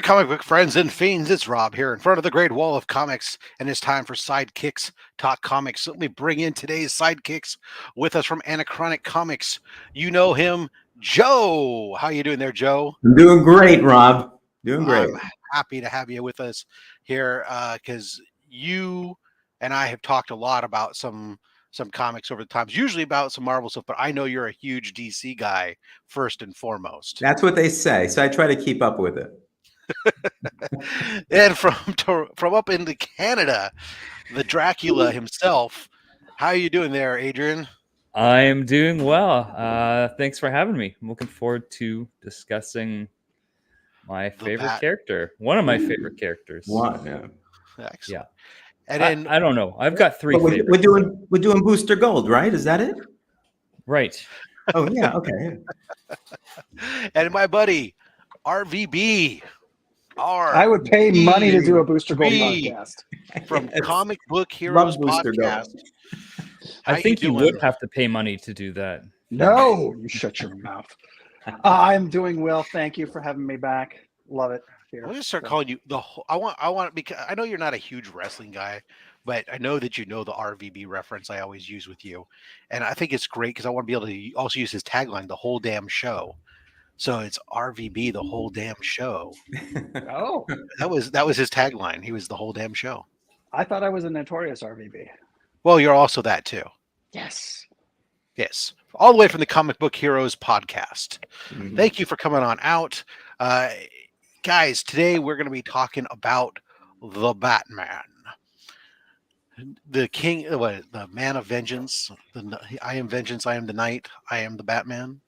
comic book friends and fiends, it's Rob here in front of the Great Wall of Comics, and it's time for Sidekicks Talk Comics. Let me bring in today's Sidekicks with us from Anachronic Comics. You know him, Joe. How you doing there, Joe? I'm doing great, Rob. Doing great. I'm happy to have you with us here because you and I have talked a lot about some comics over the times, usually about some Marvel stuff, but I know you're a huge DC guy first and foremost. That's what they say, so I try to keep up with it. And from up into Canada, the Dracula himself. How are you doing there, Adrian? I am doing well. Thanks for having me. I'm looking forward to discussing my favorite character. One of my favorite characters. One, yeah. Excellent. Yeah. And then I don't know. I've got three favorites. We're doing Booster Gold, right? Is that it? Right. Oh yeah. Okay. And my buddy RVB. I would pay money to do a Booster Gold podcast from Comic Book Heroes podcast. I think you would have to pay money to do that. No, you shut your mouth. I'm doing well. Thank you for having me back. Love it. I'm gonna start calling you the whole. I want because I know you're not a huge wrestling guy, but I know that you know the RVB reference I always use with you, and I think it's great because I want to be able to also use his tagline, the whole damn show. So it's RVB, the whole damn show. Oh, that was his tagline. He was the whole damn show. I thought I was a notorious RVB. Well, you're also that too. Yes. Yes. All the way from the Comic Book Heroes podcast. Mm-hmm. Thank you for coming on out. Guys, today we're going to be talking about the Batman. The king, the man of vengeance. I am vengeance, I am the knight, I am the Batman.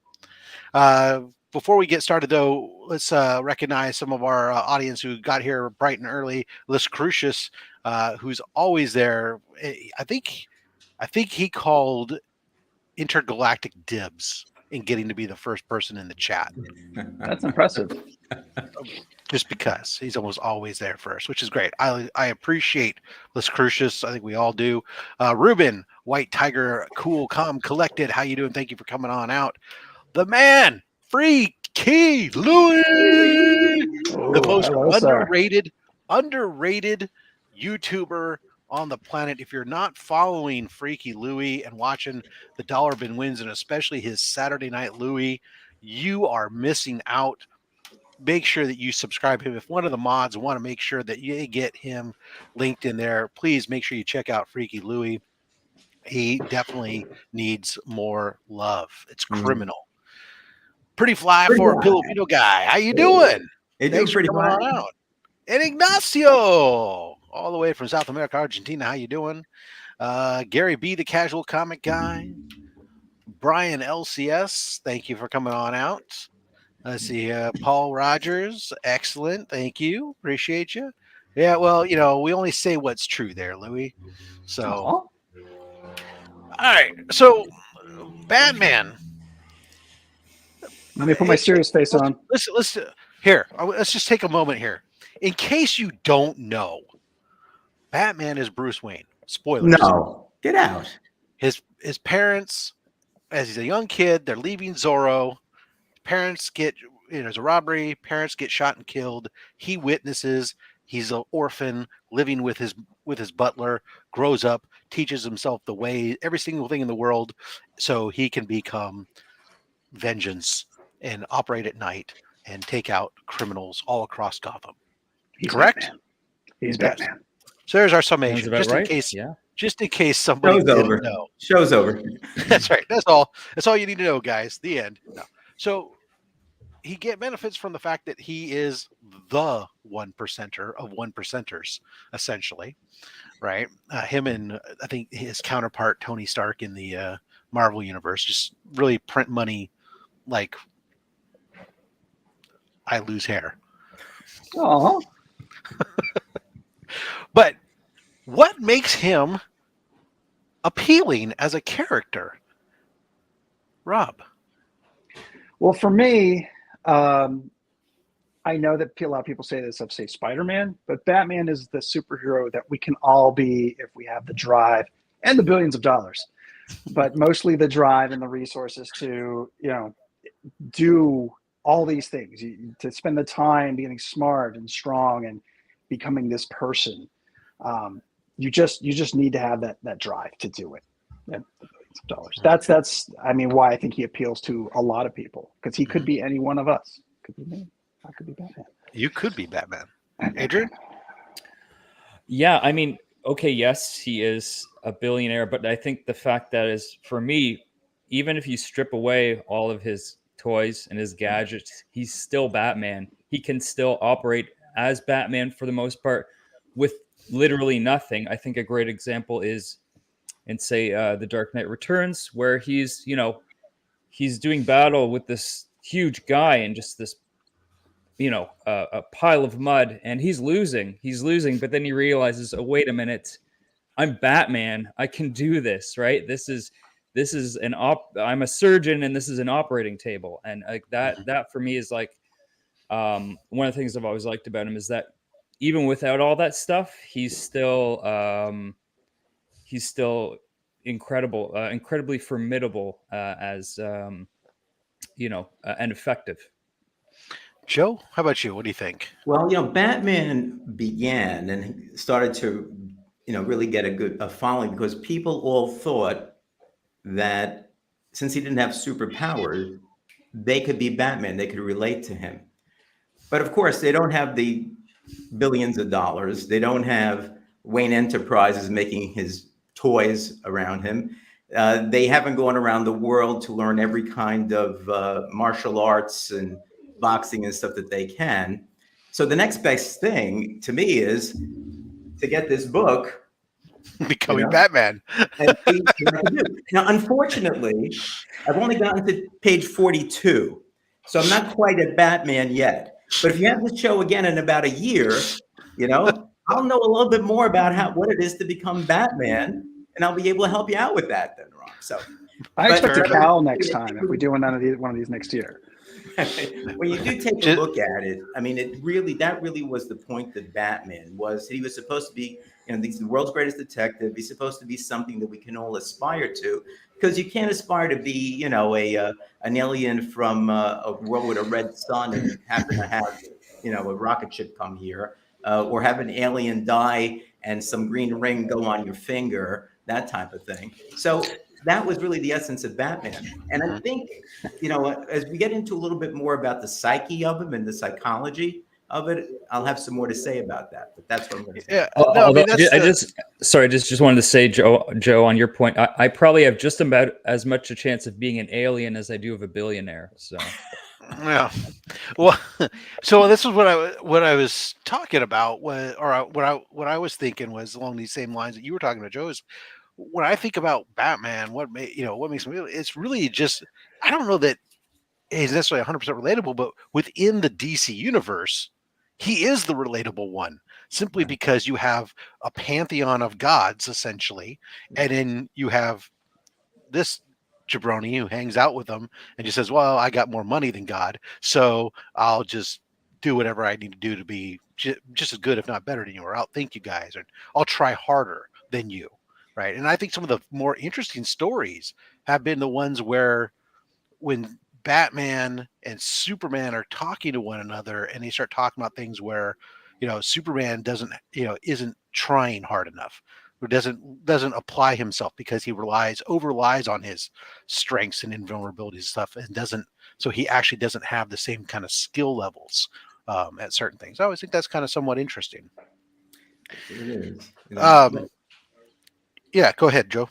Before we get started, though, let's recognize some of our audience who got here bright and early. Liz Crucius, who's always there. I think he called intergalactic dibs in getting to be the first person in the chat. That's impressive. Just because he's almost always there first, which is great. I appreciate Liz Crucius. I think we all do. Ruben, White Tiger, Cool, Calm, Collected. How you doing? Thank you for coming on out. The man, Freaky Louie, the most underrated YouTuber on the planet. If you're not following Freaky Louie and watching the Dollar Bin Wins, and especially his Saturday Night Louie, you are missing out. Make sure that you subscribe him. If one of the mods want to make sure that you get him linked in there, please make sure you check out Freaky Louie. He definitely needs more love. It's criminal. Pretty fly for a Filipino guy. How you doing? Thanks for coming on out. And Ignacio, all the way from South America, Argentina. How you doing? Gary B, the casual comic guy. Brian LCS, thank you for coming on out. Let's see, Paul Rogers, excellent. Thank you. Appreciate you. Yeah, well, we only say what's true there, Louie. So, all right. So, Batman. Let me put my serious face on. Let's just take a moment here. In case you don't know, Batman is Bruce Wayne. Spoilers. No, get out. His parents, as he's a young kid, they're leaving Zorro. Parents get, there's a robbery. Parents get shot and killed. He witnesses. He's an orphan living with his butler. Grows up, teaches himself the way, every single thing in the world, so he can become vengeance and operate at night and take out criminals all across Gotham. Correct? Batman. He's Batman. So there's our summation, just in case somebody didn't know. Show's over. That's right. That's all you need to know, guys. The end. No. So he benefits from the fact that he is the 1%er of 1%ers, essentially, right? Him and I think his counterpart Tony Stark in the Marvel universe just really print money like I lose hair. Oh. But what makes him appealing as a character, Rob? Well, for me, I know that a lot of people say this of, say, Spider-Man, but Batman is the superhero that we can all be if we have the drive and the billions of dollars, but mostly the drive and the resources to, do all these things, to spend the time getting smart and strong and becoming this person. You just need to have that drive to do it. And billions of dollars. That's I mean, why I think he appeals to a lot of people, because he could be any one of us. Could be me. I could be Batman. You could be Batman. Adrian? Yeah, I mean, okay, yes, he is a billionaire, but I think the fact that is, for me, even if you strip away all of his toys and his gadgets, he's still Batman. He can still operate as Batman for the most part with literally nothing. I think a great example is in, say, The Dark Knight Returns, where he's doing battle with this huge guy and just this, a pile of mud, and he's losing, but then he realizes, oh, wait a minute, I'm Batman. I can do this, right? This is I'm a surgeon, and this is an operating table. And like that for me is like, one of the things I've always liked about him is that even without all that stuff, he's still incredible, incredibly formidable, as and effective. Joe, how about you? What do you think? Well, Batman began and started to, really get a following because people all thought that since he didn't have superpowers, they could be Batman. They could relate to him. But of course, they don't have the billions of dollars. They don't have Wayne Enterprises making his toys around him. They haven't gone around the world to learn every kind of martial arts and boxing and stuff that they can. So the next best thing to me is to get this book, Becoming Batman. and see what I can do. Now, unfortunately, I've only gotten to page 42, so I'm not quite at Batman yet. But if you have this show again in about a year, I'll know a little bit more about what it is to become Batman, and I'll be able to help you out with that then, Ron. So I expect a cowl next time if we do one of these next year. When you do take a look at it, I mean, that really was the point that Batman was. He was supposed to be, he's the world's greatest detective. He's supposed to be something that we can all aspire to, because you can't aspire to be, an alien from a world with a red sun and happen to have, a rocket ship come here, or have an alien die and some green ring go on your finger, that type of thing. So that was really the essence of Batman. And I think, as we get into a little bit more about the psyche of him and the psychology of it, I'll have some more to say about that. But that's what I'm going to say. Yeah. I just wanted to say, Joe, on your point, I probably have just about as much a chance of being an alien as I do of a billionaire. So. Yeah. Well, so this is what I was talking about, what I was thinking was along these same lines that you were talking about, Joe. Is when I think about Batman, what makes me, it's really just, I don't know that he's necessarily 100% relatable, but within the DC universe, he is the relatable one, simply because you have a pantheon of gods essentially, and then you have this jabroni who hangs out with them and just says, well, I got more money than God, so I'll just do whatever I need to do to be just as good, if not better than you, or outthink you guys, or I'll try harder than you. Right. And I think some of the more interesting stories have been the ones where when Batman and Superman are talking to one another and they start talking about things where, Superman isn't trying hard enough, or doesn't apply himself because he over relies on his strengths and invulnerabilities and stuff, and so he actually doesn't have the same kind of skill levels at certain things. I always think that's kind of somewhat interesting. It is. Yeah, go ahead, Joe.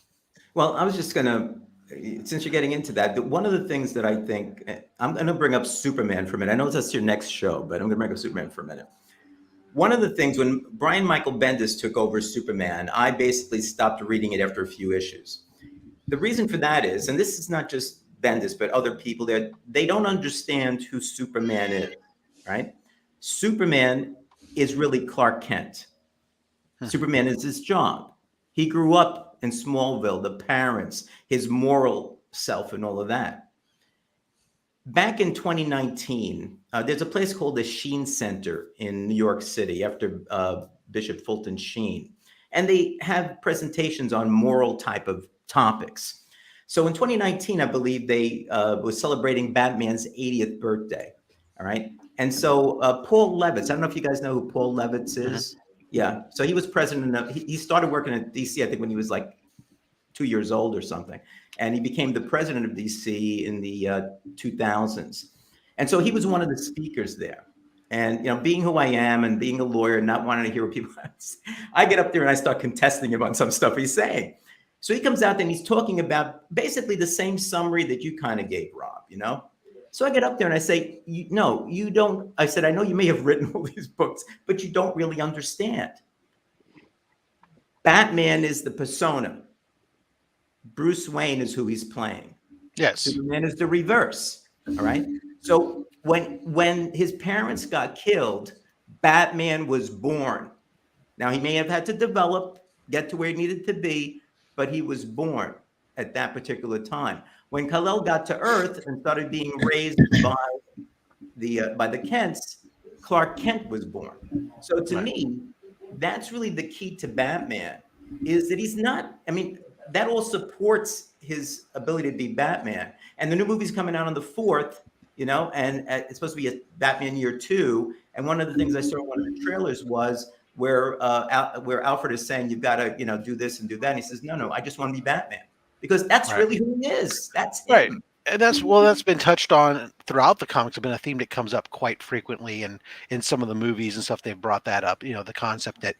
Well, I was just going to, since you're getting into that, one of the things that I think, I'm going to bring up Superman for a minute. I know that's your next show, but I'm going to bring up Superman for a minute. One of the things, when Brian Michael Bendis took over Superman, I basically stopped reading it after a few issues. The reason for that is, and this is not just Bendis, but other people there, they don't understand who Superman is, right? Superman is really Clark Kent. Superman is his job. He grew up in Smallville, the parents, his moral self, and all of that. Back in 2019, there's a place called the Sheen Center in New York City after Bishop Fulton Sheen. And they have presentations on moral type of topics. So in 2019, I believe they was celebrating Batman's 80th birthday. All right. And so Paul Levitz, I don't know if you guys know who Paul Levitz is. Yeah. So he was president of, he started working at DC, I think, when he was like 2 years old or something. And he became the president of DC in the 2000s. And so he was one of the speakers there. And, you know, being who I am and being a lawyer and not wanting to hear what people I get up there and I start contesting him on some stuff he's saying. So he comes out there and he's talking about basically the same summary that you kind of gave, Rob, you know? So I get up there and I say, no, you don't. I said, I know you may have written all these books, but you don't really understand. Batman is the persona. Bruce Wayne is who he's playing. Yes. Superman is the reverse. All right. So when his parents got killed, Batman was born. Now, he may have had to develop, get to where he needed to be, but he was born at that particular time. When Kal-El got to Earth and started being raised by the Kents, Clark Kent was born. So to me, that's really the key to Batman, is that he's not, I mean, that all supports his ability to be Batman. And the new movie's coming out on the 4th, you know, and it's supposed to be a Batman Year 2. And one of the things I saw in one of the trailers was where Alfred is saying, you've got to, you know, do this and do that. And he says, no, I just want to be Batman. Because that's really who he is. That's him. Right. And that's been touched on throughout the comics. It's been a theme that comes up quite frequently, and in some of the movies and stuff, they've brought that up. You know, the concept that,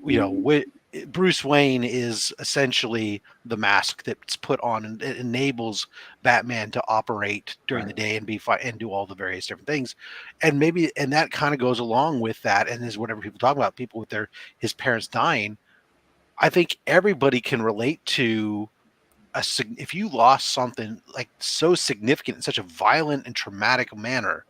you know, Bruce Wayne is essentially the mask that's put on, and it enables Batman to operate during the day and be fine and do all the various different things. And that kind of goes along with that, and is whatever people talk about, people with his parents dying. I think everybody can relate to if you lost something like so significant in such a violent and traumatic manner,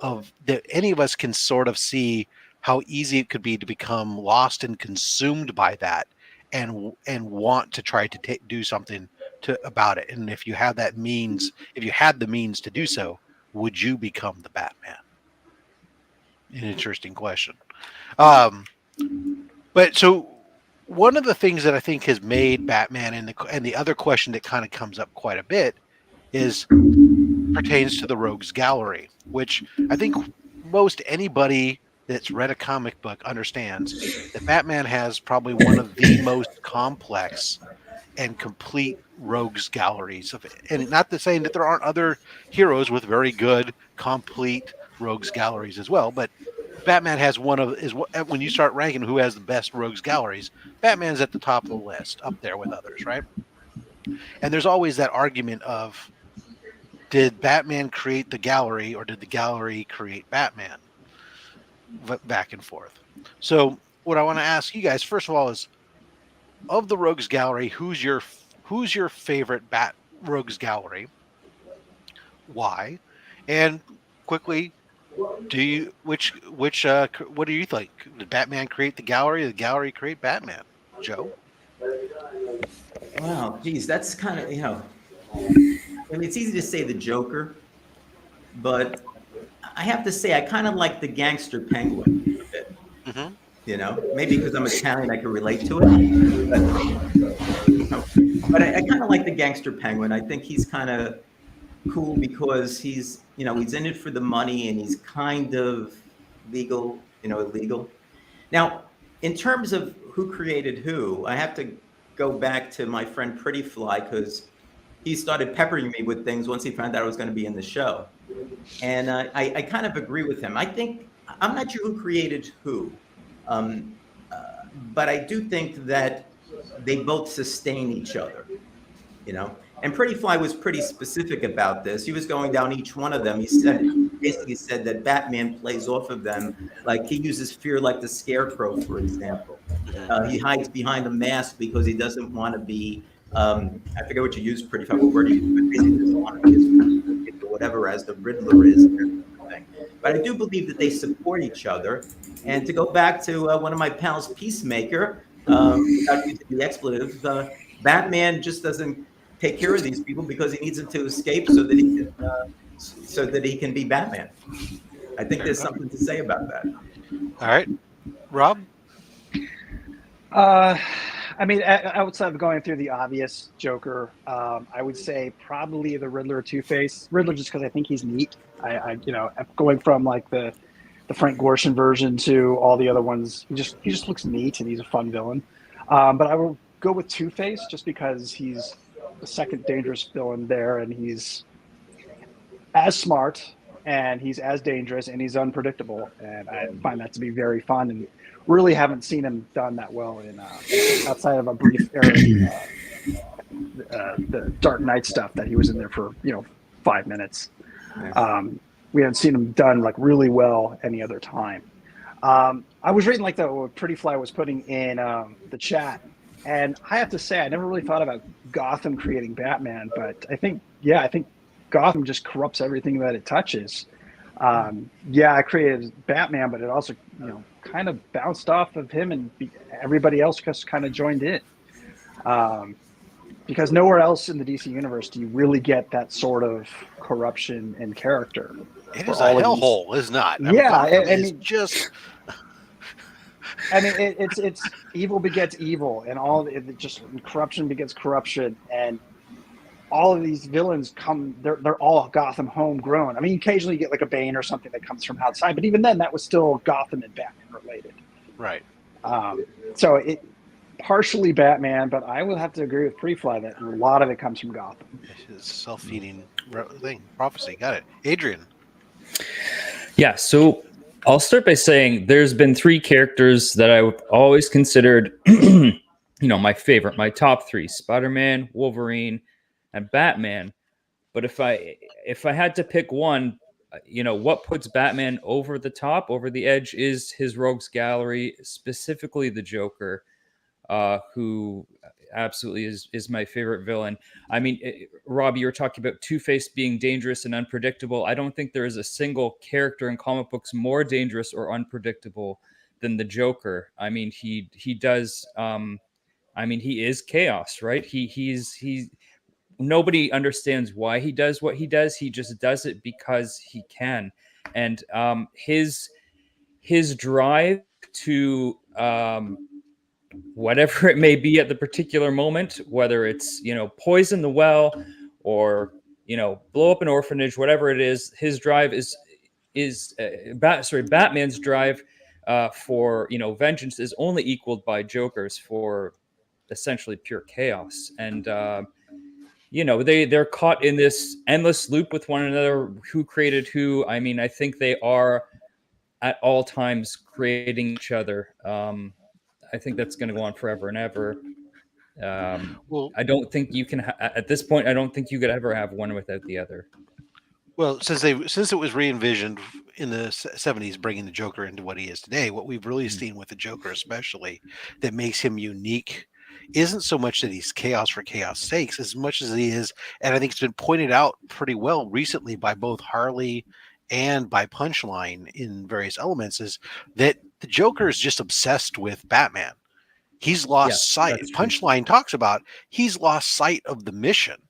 of that any of us can sort of see how easy it could be to become lost and consumed by that, and want to try to do something about it. And if you have that means, if you had the means to do so, would you become the Batman? An interesting question. But so one of the things that I think has made Batman, and the other question that kind of comes up quite a bit pertains to the Rogues Gallery, which I think most anybody that's read a comic book understands that Batman has probably one of the most complex and complete Rogues Galleries of it. And not to say that there aren't other heroes with very good, complete Rogues Galleries as well, but Batman has when you start ranking who has the best Rogues Galleries, Batman's at the top of the list, up there with others, right? And there's always that argument of, did Batman create the gallery, or did the gallery create Batman? Back and forth. So what I want to ask you guys, first of all, is, of the Rogues Gallery, who's your favorite Rogues Gallery? Why? And quickly, what do you think? Did Batman create the gallery, or the gallery create Batman? Joe? Wow, geez, that's kind of, you know, I mean, it's easy to say the Joker, but I have to say I kind of like the Gangster Penguin a bit. Mm-hmm. You know, maybe because I'm Italian, I can relate to it. But I kind of like the Gangster Penguin. I think he's kind of cool because he's in it for the money, and he's kind of illegal. Now, in terms of who created who, I have to go back to my friend Pretty Fly, because he started peppering me with things once he found out I was going to be in the show. And I kind of agree with him. I think, I'm not sure who created who, but I do think that they both sustain each other, you know? And Pretty Fly was pretty specific about this. He was going down each one of them. He basically said that Batman plays off of them. Like, he uses fear like the Scarecrow, for example. He hides behind a mask because he doesn't want to be, I forget what you used, Pretty Fly, what word you used, but basically doesn't want to be as whatever as the Riddler is. But I do believe that they support each other. And to go back to one of my pals, Peacemaker, without using the expletive, Batman just doesn't take care of these people because he needs them to escape so that he can be Batman. I think there's something to say about that. All right, Rob. I mean, outside of going through the obvious Joker, I would say probably the Riddler or Two-Face. Riddler just because I think he's neat. I going from like the Frank Gorshin version to all the other ones, he just looks neat and he's a fun villain. But I will go with Two-Face just because he's the second dangerous villain there, and he's as smart and he's as dangerous and he's unpredictable, and I find that to be very fun, and really haven't seen him done that well in outside of a brief era, the Dark Knight stuff that he was in there for 5 minutes. We haven't seen him done like really well any other time. I was reading like what Pretty Fly was putting in the chat, and I have to say I never really thought about Gotham creating Batman, but I think Gotham just corrupts everything that it touches. I created Batman, but it also kind of bounced off of him, and everybody else just kind of joined in. Because nowhere else in the DC universe do you really get that sort of corruption and character. It is a hellhole, is not. It's evil begets evil, and corruption begets corruption, and all of these villains they're all Gotham homegrown. I mean, occasionally you get like a Bane or something that comes from outside, but even then that was still Gotham and Batman related. Right. So it partially Batman, but I will have to agree with Pre-Fly that a lot of it comes from Gotham. It's a self-feeding thing, prophecy. Got it. Adrian. Yeah, so I'll start by saying there's been 3 characters that I've always considered, my favorite, my top 3: Spider-Man, Wolverine, and Batman. But if I had to pick one, what puts Batman over the top, over the edge, is his rogues gallery, specifically the Joker, who absolutely is my favorite villain. I mean, Rob, you were talking about Two-Face being dangerous and unpredictable. I don't think there is a single character in comic books more dangerous or unpredictable than the Joker. I mean, he does. He is chaos, right? He's nobody understands why he does what he does. He just does it because he can, and his drive to whatever it may be at the particular moment, whether it's poison the well or blow up an orphanage, whatever it is, his drive Batman's drive for vengeance is only equaled by Joker's for essentially pure chaos. And they're caught in this endless loop with one another. Who created who? I mean, I think they are at all times creating each other. I think that's going to go on forever and ever. I don't think you can at this point. I don't think you could ever have one without the other. Well, since it was re-envisioned in the 70s, bringing the Joker into what he is today, what we've really seen with the Joker, especially, that makes him unique, isn't so much that he's chaos for chaos sakes, as much as he is, and I think it's been pointed out pretty well recently by both Harley and by Punchline in various elements, is that the Joker is just obsessed with Batman. He's lost sight. Punchline talks about he's lost sight of the mission,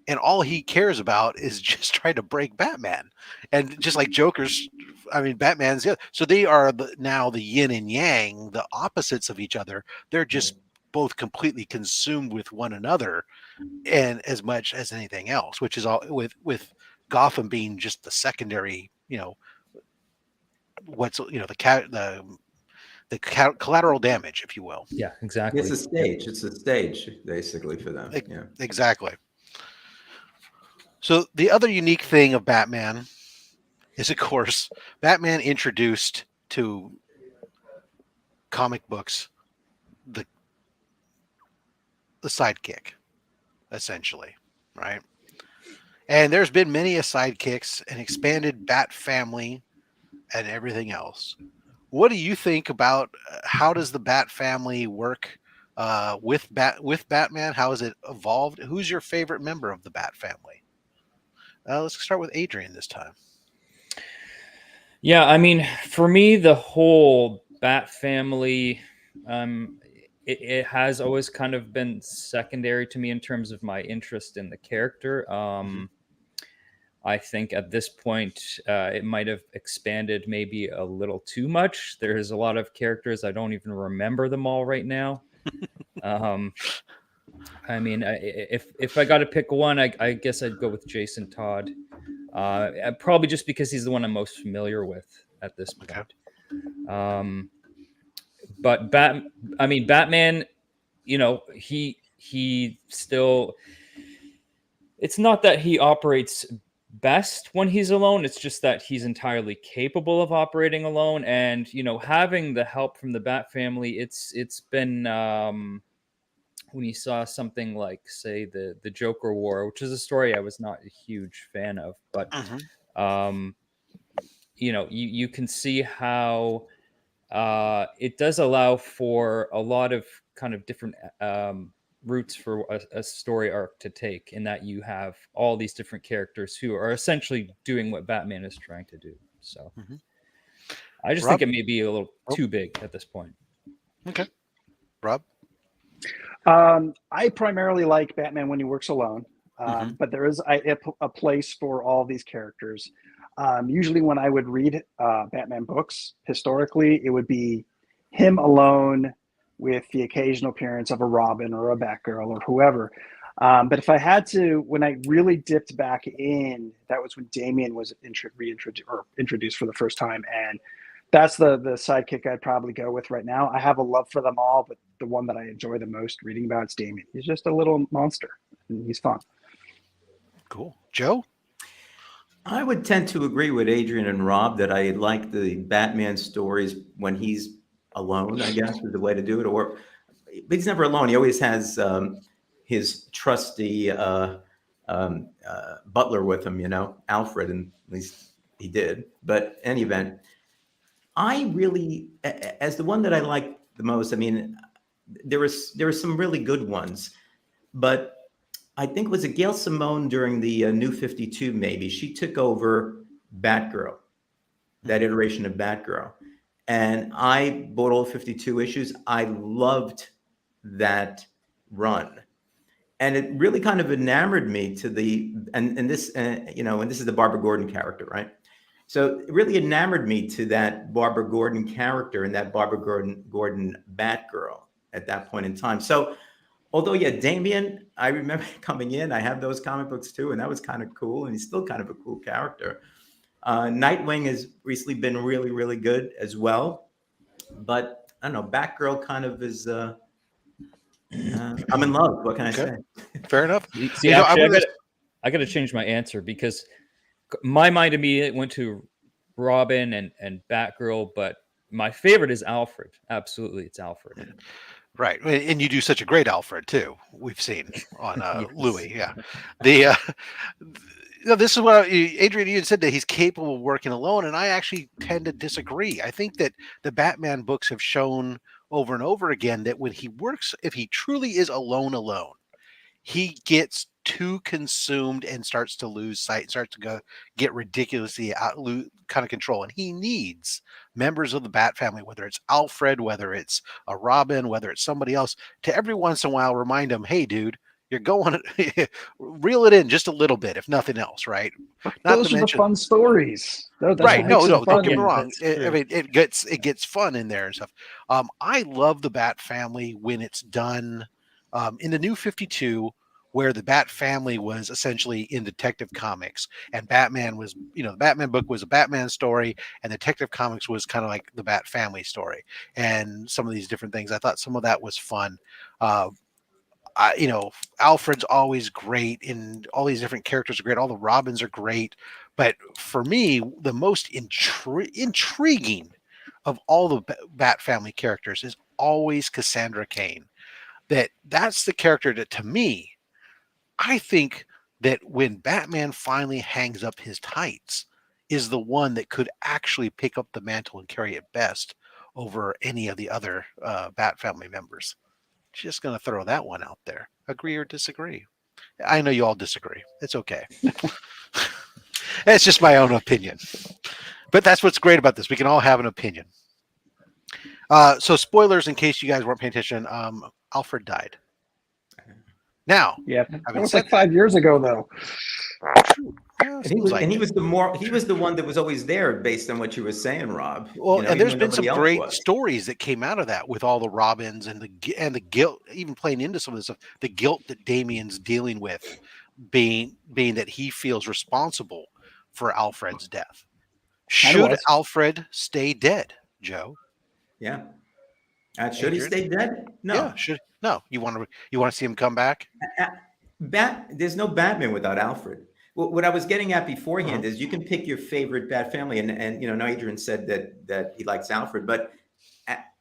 and all he cares about is just trying to break Batman. And just like Batman's so they are now the yin and yang, the opposites of each other. They're just both completely consumed with one another, and as much as anything else, which is all with Gotham being just the secondary, the collateral damage, if you will. Yeah, exactly. It's a stage. It's a stage, basically, for them. Yeah, exactly. So the other unique thing of Batman is, of course, Batman introduced to comic books the sidekick, essentially, right? And there's been many sidekicks, an expanded Bat family, and everything else. What do you think about how does the Bat family work with Batman? How has it evolved? Who's your favorite member of the Bat family? Let's start with Adrian this time. Yeah, I mean, for me, the whole Bat family, it has always kind of been secondary to me in terms of my interest in the character. I think at this point, it might have expanded maybe a little too much. There's a lot of characters. I don't even remember them all right now. I mean, if I got to pick one, I guess I'd go with Jason Todd. Probably just because he's the one I'm most familiar with at this point. Okay. But Batman, he still, it's not that he operates best when he's alone. It's just that he's entirely capable of operating alone. And, having the help from the Bat family, it's been, when you saw something like, say, the Joker War, which is a story I was not a huge fan of, but, you can see how it does allow for a lot of kind of different routes for a story arc to take, in that you have all these different characters who are essentially doing what Batman is trying to do. So I just think it may be a little too big at this point. Okay. Rob? I primarily like Batman when he works alone, but there is a place for all these characters. Usually when I would read Batman books, historically, it would be him alone with the occasional appearance of a Robin or a Batgirl or whoever. But if I had to, when I really dipped back in, that was when Damian was introduced for the first time. And that's the sidekick I'd probably go with right now. I have a love for them all, but the one that I enjoy the most reading about is Damian. He's just a little monster, and he's fun. Cool. Joe? I would tend to agree with Adrian and Rob that I like the Batman stories when he's alone, I guess, is the way to do it. But he's never alone. He always has his trusty butler with him, Alfred, and at least he did. But in any event, I really, as the one that I like the most, I mean, there were some really good ones, but I think, was it Gail Simone during the New 52, maybe? She took over Batgirl, that iteration of Batgirl. And I bought all 52 issues. I loved that run. And it really kind of enamored me to and this is the Barbara Gordon character, right? So it really enamored me to that Barbara Gordon character and that Barbara Gordon Batgirl at that point in time. So, although, yeah, Damian, I remember coming in, I have those comic books too, and that was kind of cool, and he's still kind of a cool character. Nightwing has recently been really, really good as well. But I don't know, Batgirl kind of is, I'm in love. What can I say? Fair enough. See, actually, I got to change my answer, because my mind immediately went to Robin and Batgirl, but my favorite is Alfred. Absolutely, it's Alfred. Right, and you do such a great Alfred too. We've seen on Yes. Louis, yeah. This is what Adrian, you had said that he's capable of working alone, and I actually tend to disagree. I think that the Batman books have shown over and over again that when he works, if he truly is alone, he gets too consumed and starts to lose sight, starts to get ridiculously kind of control. And he needs members of the Bat family, whether it's Alfred, whether it's a Robin, whether it's somebody else, to every once in a while remind him, hey, dude, you're going, reel it in just a little bit, if nothing else, right? Those are the fun stories. Right. No, don't get me Yeah, wrong. I mean, it gets fun in there and stuff. I love the Bat family when it's done in the New 52, where the Bat family was essentially in Detective Comics, and Batman was, the Batman book was a Batman story, and Detective Comics was kind of like the Bat family story, and some of these different things. I thought some of that was fun. Alfred's always great, and all these different characters are great. All the Robins are great, but for me, the most intriguing of all the Bat family characters is always Cassandra Cain. That's the character that, to me, I think that when Batman finally hangs up his tights, is the one that could actually pick up the mantle and carry it best over any of the other Bat family members. Just going to throw that one out there. Agree or disagree? I know you all disagree. It's okay. It's just my own opinion. But that's what's great about this. We can all have an opinion. So spoilers, in case you guys weren't paying attention, Alfred died. Now, yeah, that was like 5 years ago, though. And he was the one that was always there, based on what you were saying, Rob. Well, and there's been some great stories that came out of that with all the Robins and the guilt, even playing into some of this stuff, the guilt that Damian's dealing with, being that he feels responsible for Alfred's death. Kinda Should was. Alfred stay dead, Joe? Yeah. Should he Adrian? stay dead? No. Yeah, should no. You want to see him come back? There's no Batman without Alfred. What I was getting at beforehand Uh-huh. is you can pick your favorite Bat family, and now Adrian said that he likes Alfred, but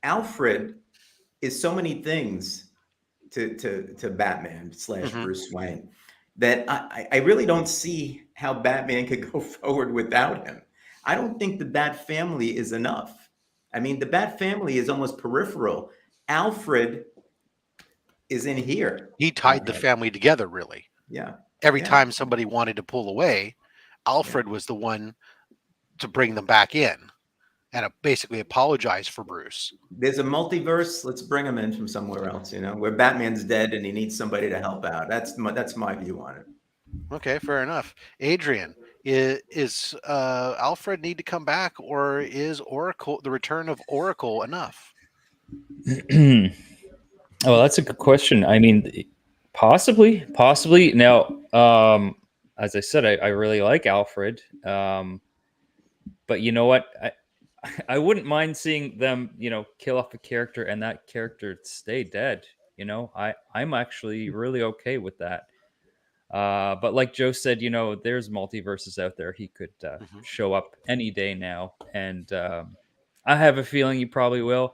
Alfred is so many things to Batman / Mhm. Bruce Wayne that I really don't see how Batman could go forward without him. I don't think the Bat family is enough. I mean, the Bat family is almost peripheral. Alfred is in here. He tied the family together, really. Yeah. Every Yeah. time somebody wanted to pull away, Alfred was the one to bring them back in and basically apologize for Bruce. There's a multiverse. Let's bring him in from somewhere else, where Batman's dead and he needs somebody to help out. That's my view on it. Okay, fair enough. Adrian, is Alfred need to come back, or is the return of Oracle enough? Oh, that's a good question. I mean, possibly. Now, as I said, I really like Alfred. But you know what? I wouldn't mind seeing them, kill off a character and that character stay dead. I'm actually really okay with that. But like Joe said, there's multiverses out there. He could show up any day now, and I have a feeling he probably will.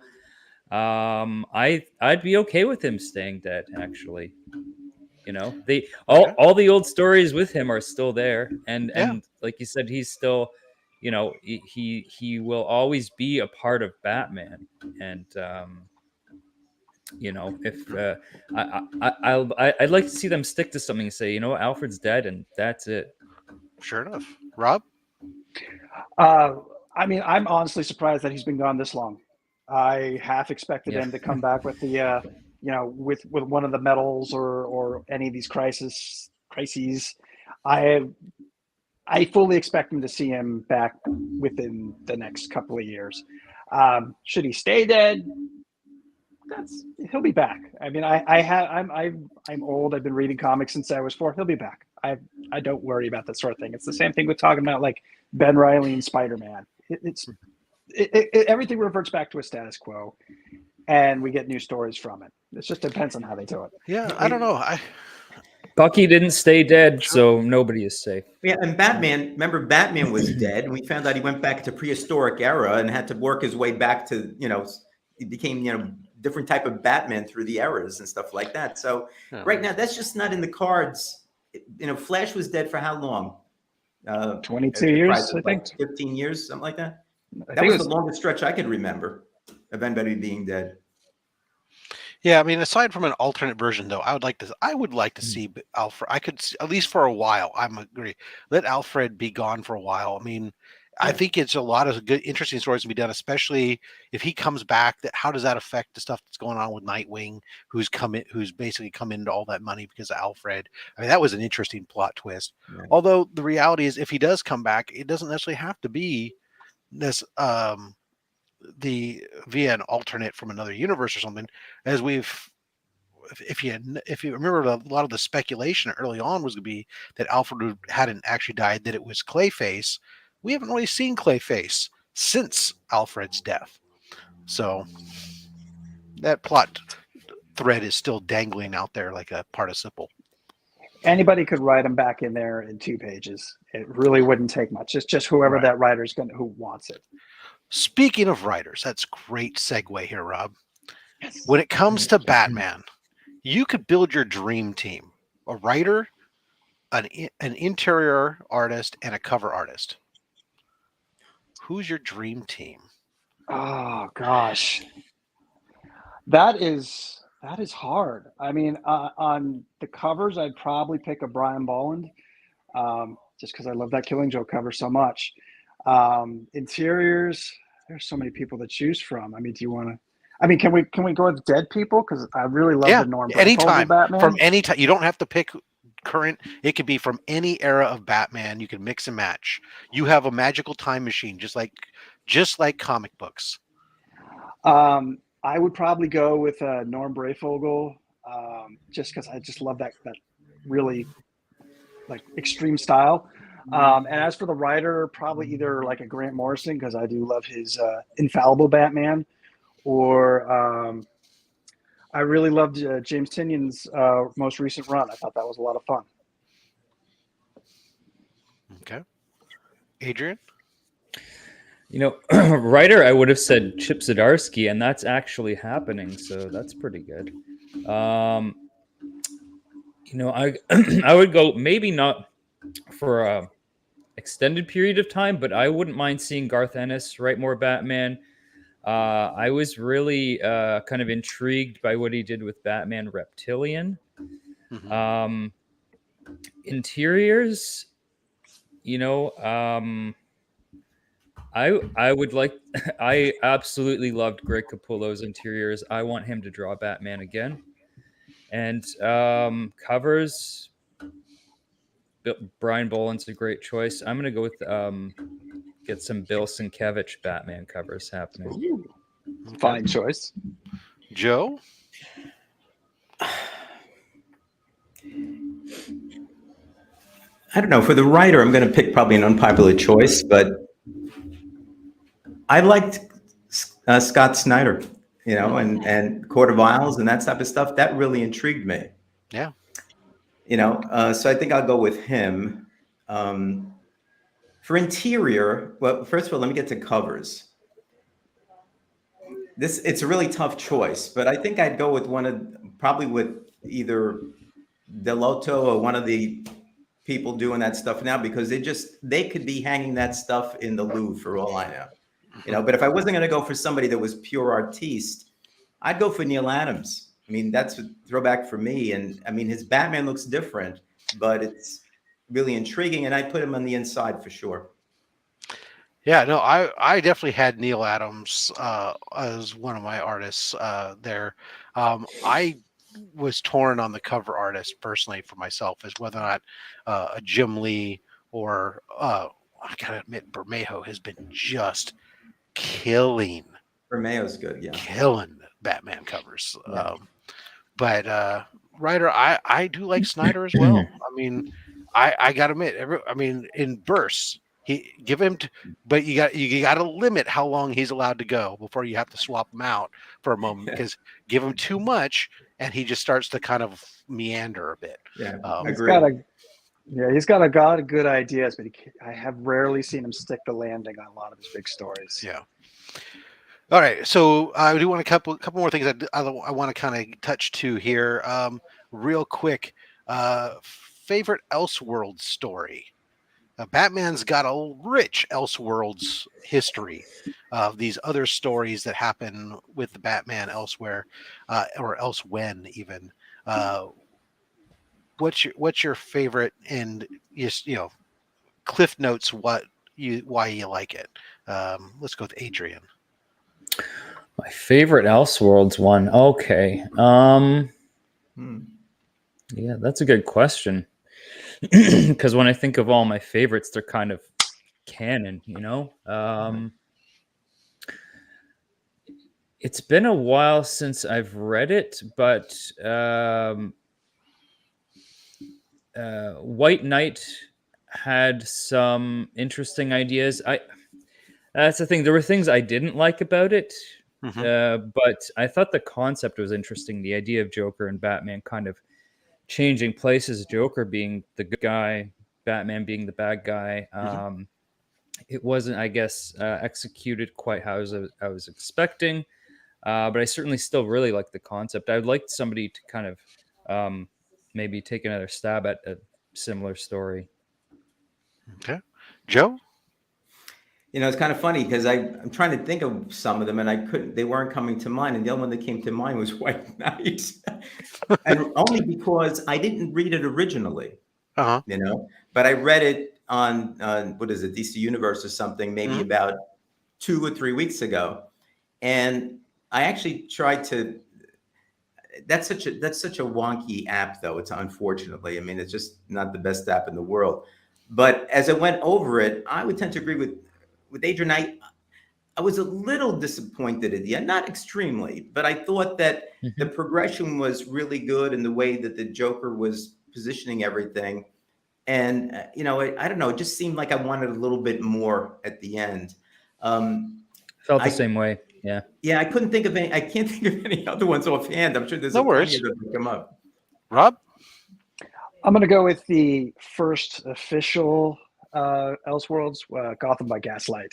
I'd be okay with him staying dead. Actually, all the old stories with him are still there, and like you said, he's still, he will always be a part of Batman, and if I'd like to see them stick to something and say, Alfred's dead and that's it. Sure enough. Rob? I mean, I'm honestly surprised that he's been gone this long. I half expected him to come back with the, with one of the medals or any of these crises. I fully expect him to see him back within the next couple of years. Should he stay dead? He'll be back. I mean, I'm old. I've been reading comics since I was 4. He'll be back. I don't worry about that sort of thing. It's the same thing with talking about like Ben Reilly and Spider-Man. Everything reverts back to a status quo, and we get new stories from it. It just depends on how they do it. Yeah, I don't know. Bucky didn't stay dead, so nobody is safe. Yeah, and remember Batman was dead, and we found out he went back to prehistoric era and had to work his way back to, he became, different type of Batman through the eras and stuff like that. So right now, that's just not in the cards. Flash was dead for how long? 22 years, I think. 15 years, something like that. That was the longest stretch I could remember of anybody being dead. Yeah, I mean, aside from an alternate version, though, I would like to see Alfred. I could, at least for a while, I agree. Let Alfred be gone for a while. I mean, I think it's a lot of good, interesting stories to be done, especially if he comes back. How does that affect the stuff that's going on with Nightwing, who's basically come into all that money because of Alfred? I mean, that was an interesting plot twist. Yeah. Although the reality is, if he does come back, it doesn't necessarily have to be this via an alternate from another universe or something. As if you remember, a lot of the speculation early on was going to be that Alfred hadn't actually died, that it was Clayface. We haven't really seen Clayface since Alfred's death. So that plot thread is still dangling out there like a participle. Anybody could write him back in there in 2 pages. It really wouldn't take much. It's just whoever that writer's who wants it. Speaking of writers, that's great segue here, Rob. Yes. When it comes to Batman, you could build your dream team: a writer, an interior artist, and a cover artist. Who's your dream team? Oh gosh, that is hard. I mean, on the covers, I'd probably pick a Brian Bolland, just because I love that Killing Joke cover so much. Interiors, there's so many people to choose from. I mean, do you want to? I mean, can we go with dead people? Because I really love the Norm anytime Batman. From any time. You don't have to pick current. It could be from any era of Batman. You can mix and match. You have a magical time machine, just like comic books. I would probably go with Norm Brayfogle, just because I just love that really like extreme style. And as for the writer, probably either like a Grant Morrison, because I do love his infallible Batman, or I really loved James Tynion's most recent run. I thought that was a lot of fun. Okay. Adrian? Writer, I would have said Chip Zdarsky, and that's actually happening, so that's pretty good. I I would go maybe not for a extended period of time, but I wouldn't mind seeing Garth Ennis write more Batman. I was really kind of intrigued by what he did with Batman Reptilian. Mm-hmm. Interiors, I would like I absolutely loved Greg Capullo's interiors. I want him to draw Batman again. And covers, Brian Boland's a great choice. I'm gonna go with get some Bill Sienkiewicz Batman covers happening. Ooh, fine choice. Joe? I don't know. For the writer, I'm going to pick probably an unpopular choice, but I liked Scott Snyder, and Court of Owls and that type of stuff. That really intrigued me. Yeah. So I think I'll go with him. For interior, well, first of all, let me get to covers. It's a really tough choice, but I think I'd go with probably with either Delotto or one of the people doing that stuff now, because they could be hanging that stuff in the Louvre for all I know. But if I wasn't going to go for somebody that was pure artiste, I'd go for Neil Adams. I mean, that's a throwback for me. And I mean, his Batman looks different, but it's really intriguing. And I put him on the inside for sure. Yeah, no, I definitely had Neil Adams as one of my artists there. I was torn on the cover artist personally for myself as whether or not a Jim Lee or I gotta admit Bermejo has been just killing. Bermejo's good, yeah. Killing Batman covers. Yeah. But writer, I do like Snyder as well. I mean, I gotta admit, in bursts, but you got to limit how long he's allowed to go before you have to swap him out for a moment, because give him too much and he just starts to kind of meander a bit. Yeah, he's got a lot of good ideas, but I have rarely seen him stick the landing on a lot of his big stories. Yeah. All right, so I do want a couple more things I want to kind of touch to here, real quick. Favorite Elseworlds story. Batman's got a rich Elseworlds history of these other stories that happen with the Batman elsewhere, or elsewhen even. What's your favorite, and just Cliff Notes why you like it? Let's go with Adrian. My favorite Elseworlds one. Okay. Yeah, that's a good question. Because when I think of all my favorites, they're kind of canon, It's been a while since I've read it, but White Knight had some interesting ideas. That's the thing. There were things I didn't like about it, but I thought the concept was interesting. The idea of Joker and Batman kind of changing places, Joker being the good guy, Batman being the bad guy. It wasn't, I guess, executed quite how I was expecting, but I certainly still really like the concept. I'd like somebody to kind of maybe take another stab at a similar story. Okay. Joe? It's kind of funny because I'm trying to think of some of them and they weren't coming to mind. And the only one that came to mind was White Knight. And only because I didn't read it originally, but I read it on, what is it, DC Universe or something, maybe about 2 or 3 weeks ago. And I actually tried to, that's such a wonky app though. It's unfortunately, it's just not the best app in the world. But as I went over it, I would tend to agree with Adrian. I was a little disappointed at the end, not extremely, but I thought that the progression was really good in the way that the Joker was positioning everything. And I don't know. It just seemed like I wanted a little bit more at the end. Felt the same way. Yeah. Yeah, I couldn't think of any. I can't think of any other ones offhand. I'm sure there's No plenty worries. of them that come up. Rob? I'm going to go with the first official Elseworlds, Gotham by Gaslight.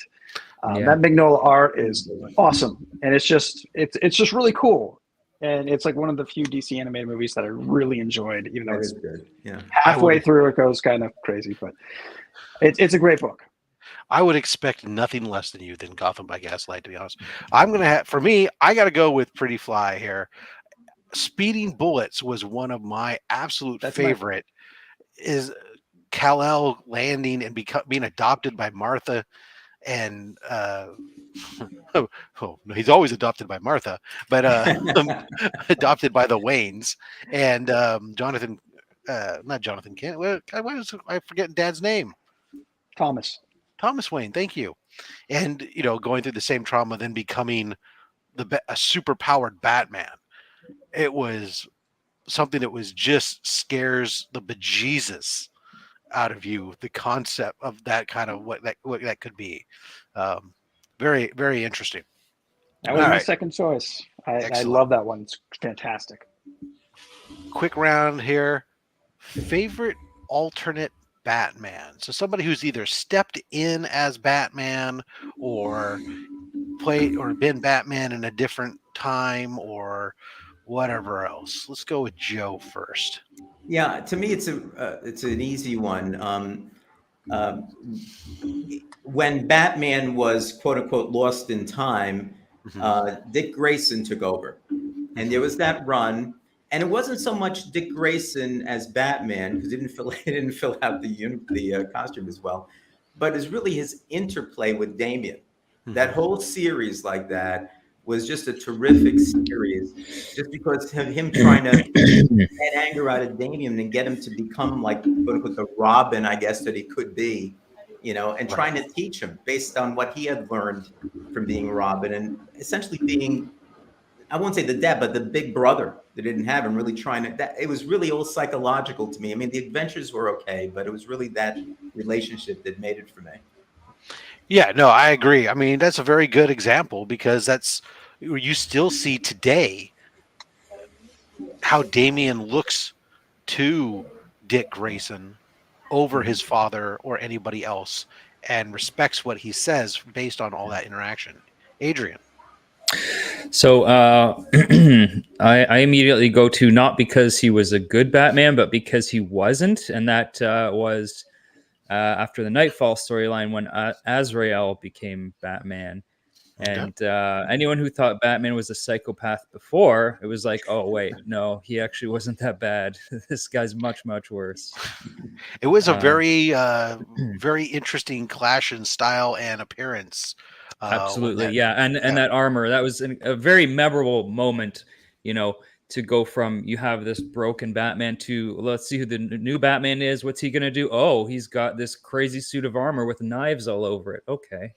That Mignola art is awesome, and it's just really cool. And it's like one of the few DC animated movies that I really enjoyed, even though That it's is good. Yeah. halfway through it goes kind of crazy, but it's a great book. I would expect nothing less than you than Gotham by Gaslight, to be honest. I'm going to have, for me, I got to go with Pretty Fly here. Speeding Bullets was one of my absolute favorite. Is Kal-El landing and being adopted by Martha, and oh no, he's always adopted by Martha, but adopted by the Waynes, and Jonathan, not Jonathan Kent. I forget Dad's name. Thomas Wayne. Thank you. And going through the same trauma, then becoming a super powered Batman. It was something that was just scares the bejesus out of you. The concept of that kind of what that could be. Very, very interesting. That was my second choice. I love that one. It's fantastic. Quick round here. Favorite alternate Batman. So somebody who's either stepped in as Batman or played or been Batman in a different time or whatever else. Let's go with Joe first. Yeah, to me, it's an easy one. When Batman was quote unquote lost in time, Dick Grayson took over, and there was that run. And it wasn't so much Dick Grayson as Batman because he didn't fill out the costume as well, but it's really his interplay with Damian. That whole series like that was just a terrific series, just because of him trying to get anger out of Damian and get him to become like quote unquote the Robin, I guess, that he could be, and trying to teach him based on what he had learned from being Robin and essentially being, I won't say the dad, but the big brother that didn't have him, really trying to, it was really all psychological to me. I mean, the adventures were okay, but it was really that relationship that made it for me. Yeah, no, I agree. I mean, that's a very good example because you still see today how Damian looks to Dick Grayson over his father or anybody else and respects what he says based on all that interaction. Adrian. So I immediately go to not because he was a good Batman, but because he wasn't. And that was after the Nightfall storyline when Azrael became Batman. And anyone who thought Batman was a psychopath before, it was like, oh, wait, no, he actually wasn't that bad. This guy's much, much worse. It was a very, very interesting clash in style and appearance. Absolutely, yeah. And that armor, that was a very memorable moment, to go from you have this broken Batman to let's see who the new Batman is. What's he going to do? Oh, he's got this crazy suit of armor with knives all over it. Okay.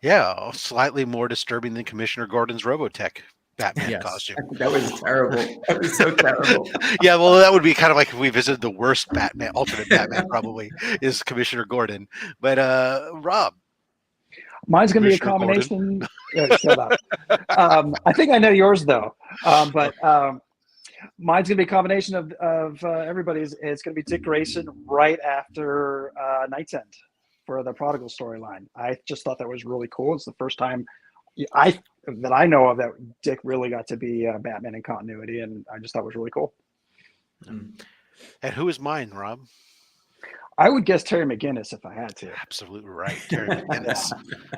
Yeah, slightly more disturbing than Commissioner Gordon's Robotech Batman costume. That was terrible. That was so terrible. Yeah, well, that would be kind of like if we visited the worst Batman, alternate Batman probably, is Commissioner Gordon. But Rob. Mine's going to be a combination. Shut up. I think I know yours, though. But mine's going to be a combination of everybody's. It's going to be Dick Grayson right after Night's End for the Prodigal storyline. I just thought that was really cool. It's the first time that I know of that Dick really got to be Batman in continuity, and I just thought it was really cool. And who is mine, Rob? I would guess Terry McGinnis if I had to. Absolutely right, Terry McGinnis.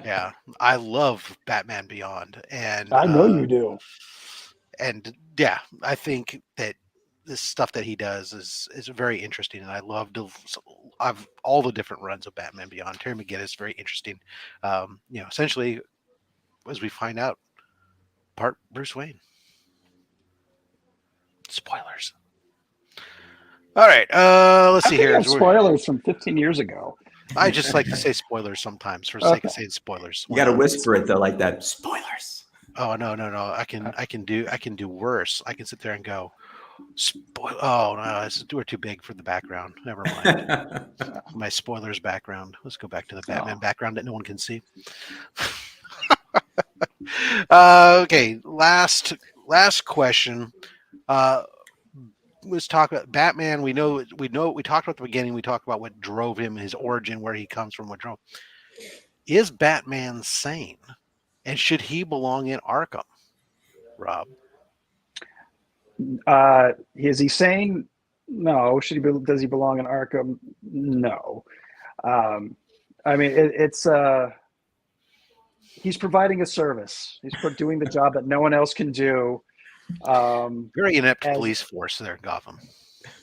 Yeah, I love Batman Beyond, and I know you do. And yeah, I think that this stuff that he does is very interesting, and I love all the different runs of Batman Beyond. Terry McGinnis, very interesting. Essentially, as we find out, part Bruce Wayne. Spoilers. All right, let's see here. Spoilers from 15 years ago. I just like to say spoilers sometimes for the sake of saying spoilers. You got to whisper it though, like that. Spoilers. Oh no! I can do worse. I can sit there and go, Oh no, we're too big for the background. Never mind. My spoilers background. Let's go back to the Batman background that no one can see. Okay, last question. Let's talk about Batman. We know we talked about the beginning. We talked about what drove him, his origin, where he comes from, what drove. Is Batman sane, and should he belong in Arkham? Rob, is he sane? No. Does he belong in Arkham? No. I mean, it's he's providing a service. He's doing the job that no one else can do. Very inept police force there in Gotham.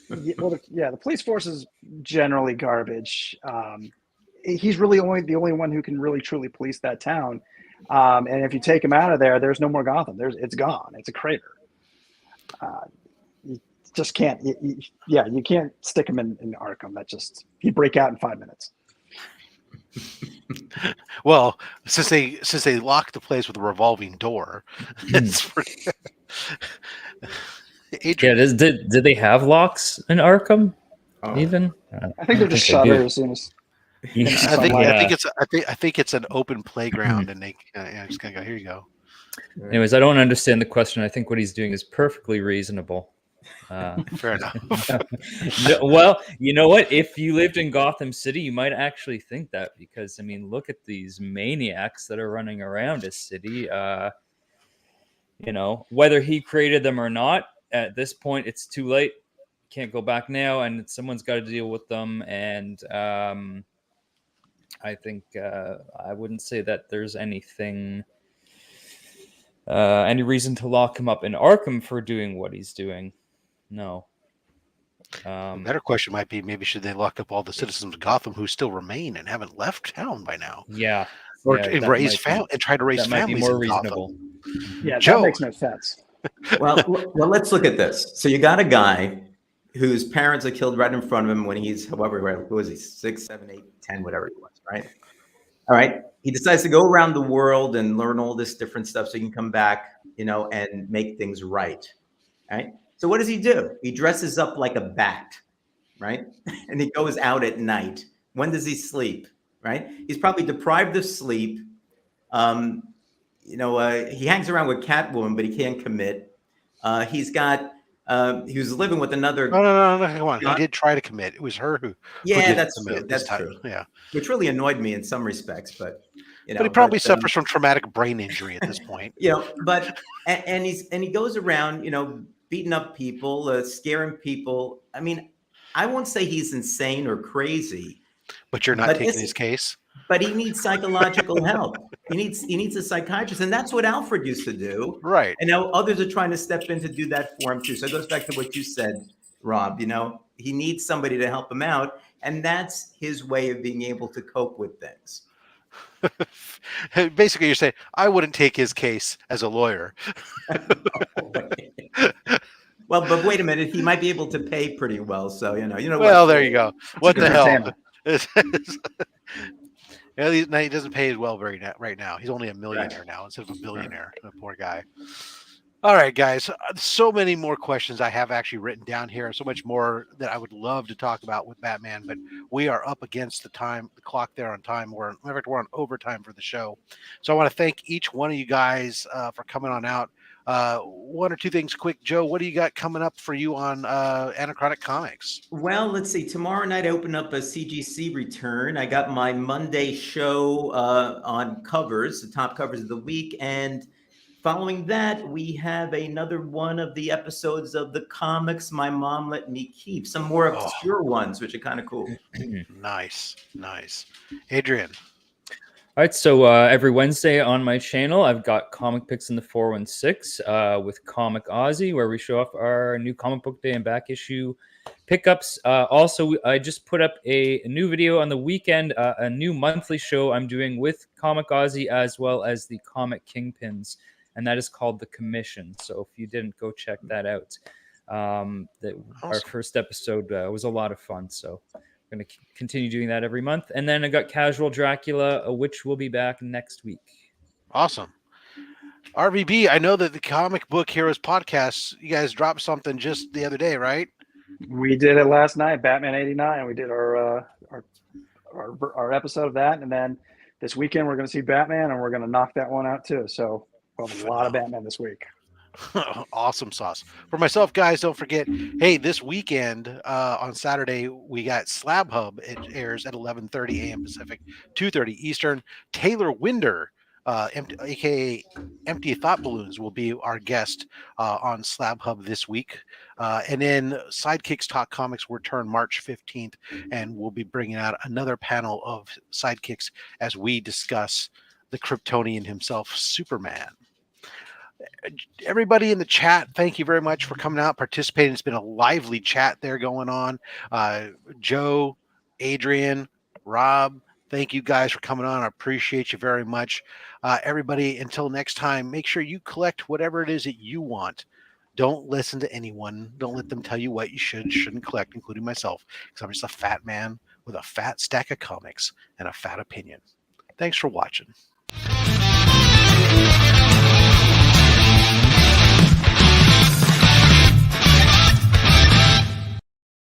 The police force is generally garbage. He's really the only one who can really truly police that town. And if you take him out of there, there's no more Gotham. It's gone. It's a crater. You just can't. You can't stick him in Arkham. He'd break out in 5 minutes. Well, since they locked the place with a revolving door, it's pretty. Adrian. Yeah, did they have locks in Arkham? Even I think they're just shutters. I think it's an open playground, and they just gonna go, here you go. Anyways, I don't understand the question. I think what he's doing is perfectly reasonable. Fair enough. Well, you know what? If you lived in Gotham City, you might actually think that, because I mean, look at these maniacs that are running around a city. Whether he created them or not, at this point, it's too late. Can't go back now, and someone's got to deal with them. And I think I wouldn't say that there's anything, any reason to lock him up in Arkham for doing what he's doing. No. A better question might be, maybe should they lock up all the citizens of Gotham who still remain and haven't left town by now? Yeah. Or try to raise families. Might be more reasonable. Yeah, Joe. That makes no sense. Well, let's look at this. So you got a guy whose parents are killed right in front of him when he's, who was he, 6, 7, 8, 10, whatever he was, right? All right. He decides to go around the world and learn all this different stuff so he can come back, and make things right. Right. So what does he do? He dresses up like a bat, right? And he goes out at night. When does he sleep? Right? He's probably deprived of sleep. He hangs around with Catwoman, but he can't commit. He was living with another. No, come on. He did try to commit. It was her who. Yeah, that's true. Yeah, which really annoyed me in some respects, but but he probably suffers from traumatic brain injury at this point. But he goes around, beating up people, scaring people. I mean, I won't say he's insane or crazy. But you're not taking his case. But he needs psychological help. He needs a psychiatrist, and that's what Alfred used to do. Right. And now others are trying to step in to do that for him too. So it goes back to what you said, Rob. He needs somebody to help him out, and that's his way of being able to cope with things. Basically, you're saying I wouldn't take his case as a lawyer. Well, but wait a minute, he might be able to pay pretty well. So Well, there you go. What the hell? He doesn't pay as well right now. He's only a millionaire now instead of a billionaire. The poor guy. All right, guys. So many more questions I have actually written down here. So much more that I would love to talk about with Batman, but we are up against the clock there on time. We're on overtime for the show. So I want to thank each one of you guys for coming on out. One or two things quick. Joe, what do you got coming up for you on Anachronic Comics? Well, let's see. Tomorrow night, I open up a CGC return. I got my Monday show on covers, the top covers of the week. And following that, we have another one of the episodes of the comics My Mom Let Me Keep. Some more obscure ones, which are kind of cool. Nice. Adrian. All right, so every Wednesday on my channel, I've got Comic Picks in the 416 with Comic Aussie, where we show off our new comic book day and back issue pickups. Also, I just put up a new video on the weekend, a new monthly show I'm doing with Comic Aussie as well as the Comic Kingpins, and that is called The Commission. So if you didn't, go check that out. Awesome. Our first episode was a lot of fun, so I'm going to continue doing that every month. And then I got Casual Dracula, which will be back next week. Awesome. RVB, I know that the Comic Book Heroes podcast, you guys dropped something just the other day, right? We did it last night, Batman '89. We did our episode of that, and then this weekend we're going to see Batman, and we're going to knock that one out too. So we'll have a lot of Batman this week. Awesome sauce. For myself, guys, don't forget, hey, this weekend on Saturday, we got SlabHub. It airs at 11:30 a.m. Pacific, 2:30 Eastern. Taylor Winder, aka Empty Thought Balloons, will be our guest on SlabHub this week. And then Sidekicks Talk Comics will return March 15th, and we'll be bringing out another panel of Sidekicks as we discuss the Kryptonian himself, Superman. Everybody in the chat, thank you very much for coming out, participating. It's been a lively chat there going on. Joe, Adrian, Rob, thank you guys for coming on. I appreciate you very much. Everybody, until next time, make sure you collect whatever it is that you want. Don't listen to anyone. Don't let them tell you what you shouldn't collect, including myself, because I'm just a fat man with a fat stack of comics and a fat opinion. Thanks for watching.